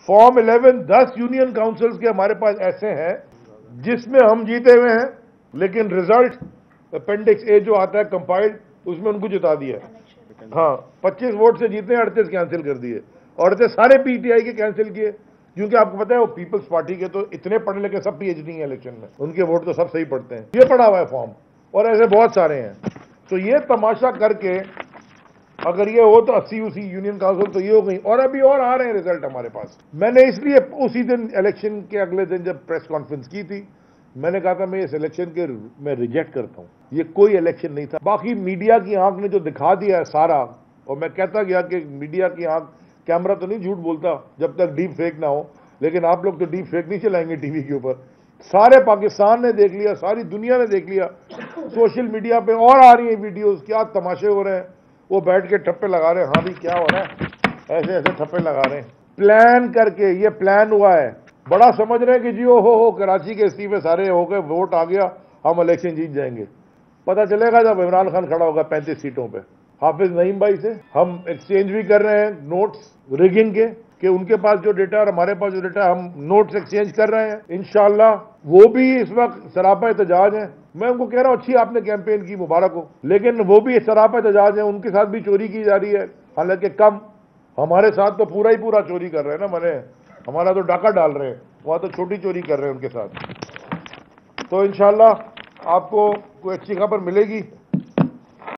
Form 11 10 union councils के हमारे पास ऐसे हैं जिसमें हम जीते हुए हैं, लेकिन रिजल्ट अपेंडिक्स ए जो आता है कंपाइल्ड, उसमें उनको जिता दिया है। हाँ, 25 वोट से जीते हैं, 38 कैंसिल कर दिए, और 38 सारे पीटीआई के कैंसिल किए, क्योंकि आपको पता है वो पीपल्स पार्टी के तो इतने पढ़े लिखे सब पीएचडी हैं इलेक्शन में, उनके वोट तो सब सही पड़ते हैं। ये पड़ा हुआ है फॉर्म, और ऐसे बहुत सारे हैं। तो ये तमाशा करके अगर ये हो तो 80 उसी यूनियन काउंसिल तो ये हो गई, और अभी और आ रहे हैं रिजल्ट हमारे पास। मैंने इसलिए उसी दिन इलेक्शन के अगले दिन जब प्रेस कॉन्फ्रेंस की थी, मैंने कहा था मैं इस इलेक्शन के मैं रिजेक्ट करता हूं, ये कोई इलेक्शन नहीं था। बाकी मीडिया की आंख ने जो दिखा दिया है सारा, और मैं कहता गया कि मीडिया की आंख, कैमरा तो नहीं झूठ बोलता जब तक डीप फेक ना हो, लेकिन आप लोग तो डीप फेक नहीं चलाएंगे टीवी के ऊपर। सारे पाकिस्तान ने देख लिया, सारी दुनिया ने देख लिया, सोशल मीडिया पे और आ रही है वीडियोस, क्या तमाशे हो रहे हैं। वो बैठ के ठप्पे लगा रहे हैं, हाँ भी क्या हो रहा है, ऐसे ऐसे ठप्पे लगा रहे हैं प्लान करके। ये प्लान हुआ है, बड़ा समझ रहे हैं कि जी हो कराची के इस्तीफे सारे हो गए, वोट आ गया, हम इलेक्शन जीत जाएंगे। पता चलेगा जब इमरान खान खड़ा होगा 35 सीटों पे। हाफिज नईम भाई से हम एक्सचेंज भी कर रहे हैं नोट्स रिगिंग के, कि उनके पास जो डेटा और हमारे पास जो डेटा, हम नोट्स एक्सचेंज कर रहे हैं इंशाल्लाह। वो भी इस वक्त सरापा एहतजाज है। मैं उनको कह रहा हूं अच्छी आपने कैंपेन की, मुबारक हो, लेकिन वो भी सरापा एहतजाज है, उनके साथ भी चोरी की जा रही है, हालांकि कम। हमारे साथ तो पूरा ही पूरा चोरी कर रहे हैं ना, मैंने हमारा तो डाका डाल रहे हैं, वहां तो छोटी चोरी कर रहे हैं उनके साथ। तो इंशाल्लाह आपको कोई अच्छी खबर मिलेगी।